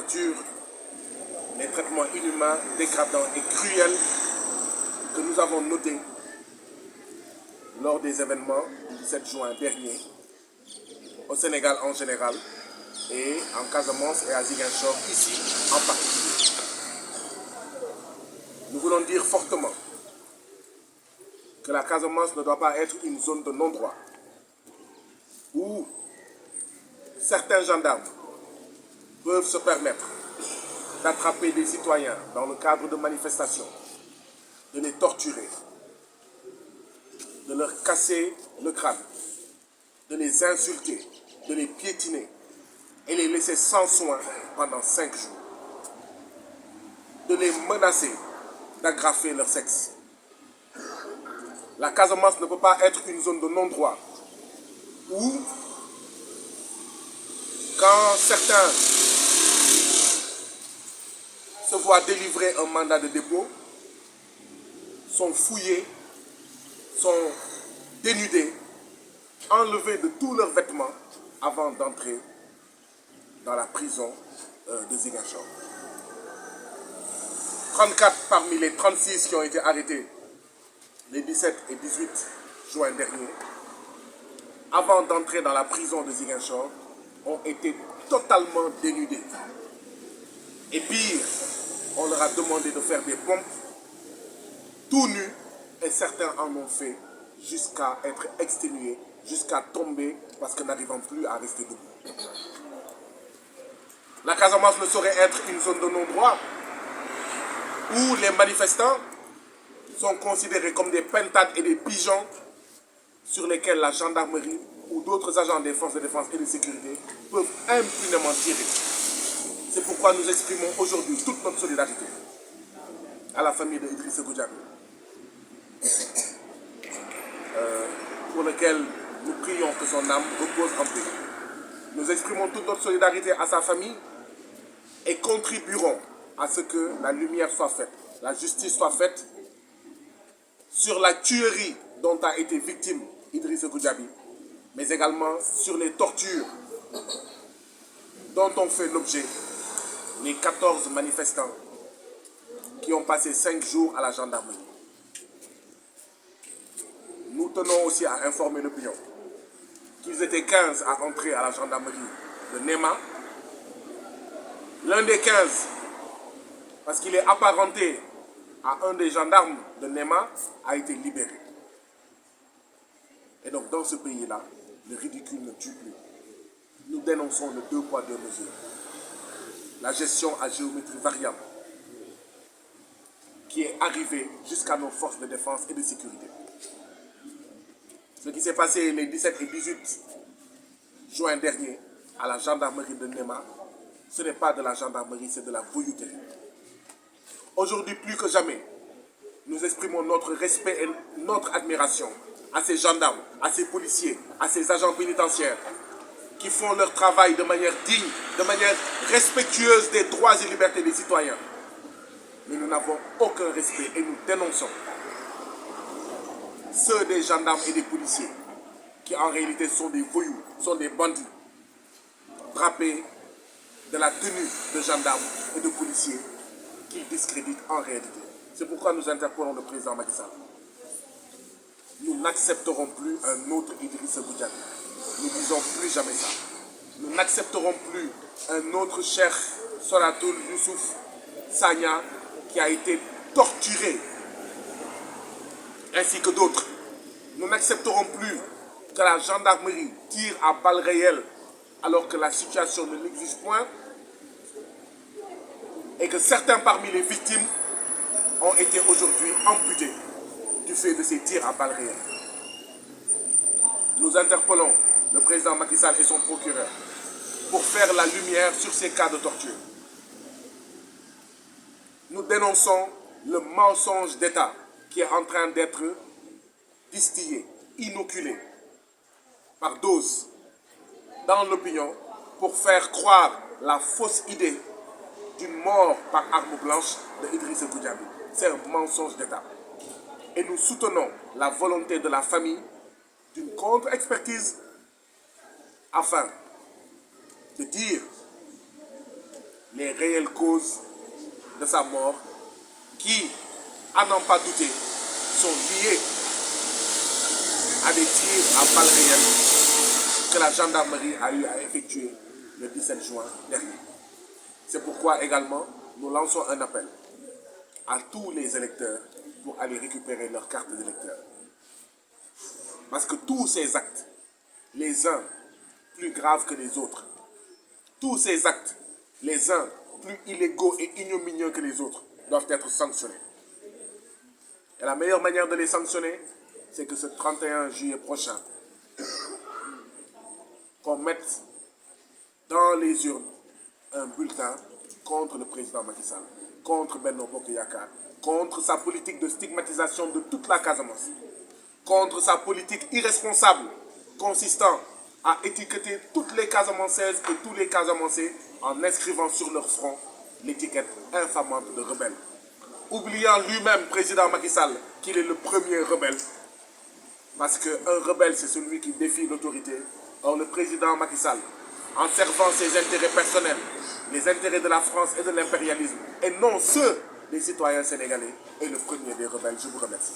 tortures, les traitements inhumains, dégradants et cruels que nous avons notés lors des événements du 17 juin dernier, au Sénégal en général, et en Casamance et à Ziguinchor, ici en particulier. Nous voulons dire fortement que la Casamance ne doit pas être une zone de non-droit où certains gendarmes peuvent se permettre d'attraper des citoyens dans le cadre de manifestations, de les torturer, de leur casser le crâne, de les insulter, de les piétiner et les laisser sans soin pendant 5 jours, de les menacer d'aggraver leur sexe. La Casamance ne peut pas être une zone de non-droit où, quand certains se voient délivrer un mandat de dépôt, sont fouillés, sont dénudés, enlevés de tous leurs vêtements avant d'entrer dans la prison de Ziguinchor. 34 parmi les 36 qui ont été arrêtés les 17 et 18 juin dernier, avant d'entrer dans la prison de Ziguinchor, ont été totalement dénudés. Et pire, on leur a demandé de faire des pompes tout nus, et certains en ont fait jusqu'à être exténués, jusqu'à tomber parce que n'arrivant plus à rester debout. La Casamance ne saurait être une zone de non-droit où les manifestants sont considérés comme des pentades et des pigeons sur lesquels la gendarmerie ou d'autres agents des forces de défense et de sécurité peuvent impunément tirer. C'est pourquoi nous exprimons aujourd'hui toute notre solidarité à la famille de Idrissa Goudiaby, pour lequel nous prions que son âme repose en paix. Nous exprimons toute notre solidarité à sa famille et contribuerons à ce que la lumière soit faite, la justice soit faite sur la tuerie dont a été victime Idrissa Goudiaby, mais également sur les tortures dont ont fait l'objet les 14 manifestants qui ont passé 5 jours à la gendarmerie. Nous tenons aussi à informer l'opinion qu'ils étaient 15 à entrer à la gendarmerie de Néma. L'un des 15, parce qu'il est apparenté à un des gendarmes de Néma, a été libéré. Et donc dans ce pays-là, le ridicule ne tue plus. Nous dénonçons le 2 poids 2 mesures. La gestion à géométrie variable qui est arrivée jusqu'à nos forces de défense et de sécurité. Ce qui s'est passé les 17 et 18 juin dernier à la gendarmerie de Néma, ce n'est pas de la gendarmerie, c'est de la voyouterie. Aujourd'hui, plus que jamais, nous exprimons notre respect et notre admiration à ces gendarmes, à ces policiers, à ces agents pénitentiaires qui font leur travail de manière digne, de manière respectueuse des droits et libertés des citoyens. Mais nous n'avons aucun respect et nous dénonçons ceux des gendarmes et des policiers qui en réalité sont des voyous, sont des bandits, drapés de la tenue de gendarmes et de policiers qu'ils discréditent en réalité. C'est pourquoi nous interpellons le président Macky Sall. Nous n'accepterons plus un autre Idrissa Goudiaby. Nous ne disons plus jamais ça. Nous n'accepterons plus un autre Cheikh Soratoul Youssouf Sagna qui a été torturé, ainsi que d'autres. Nous n'accepterons plus que la gendarmerie tire à balles réelles alors que la situation ne l'exige point et que certains parmi les victimes ont été aujourd'hui amputés du fait de ces tirs à balles réelles. Nous interpellons le président Macky Sall et son procureur pour faire la lumière sur ces cas de torture. Nous dénonçons le mensonge d'État qui est en train d'être distillé, inoculé par doses dans l'opinion pour faire croire la fausse idée d'une mort par arme blanche de Idrissa Goudiaby. C'est un mensonge d'État. Et nous soutenons la volonté de la famille d'une contre-expertise afin de dire les réelles causes de sa mort qui, à n'en pas douter, sont liées à des tirs à balles réelles que la gendarmerie a eu à effectuer le 17 juin dernier. C'est pourquoi également nous lançons un appel à tous les électeurs pour aller récupérer leur carte d'électeur. Parce que tous ces actes, les uns plus graves que les autres, tous ces actes, les uns plus illégaux et ignominieux que les autres, doivent être sanctionnés. Et la meilleure manière de les sanctionner, c'est que ce 31 juillet prochain, qu'on mette dans les urnes un bulletin contre le président Macky Sall, contre Benno Bokk Yakaar, contre sa politique de stigmatisation de toute la Casamance, contre sa politique irresponsable consistant à étiqueter toutes les Casamancaises et tous les Casamançais en inscrivant sur leur front l'étiquette infamante de rebelle. Oubliant lui-même, président Macky Sall, qu'il est le premier rebelle, parce qu'un rebelle, c'est celui qui défie l'autorité. Or, le président Macky Sall, en servant ses intérêts personnels, les intérêts de la France et de l'impérialisme, et non ceux des citoyens sénégalais, est le premier des rebelles. Je vous remercie.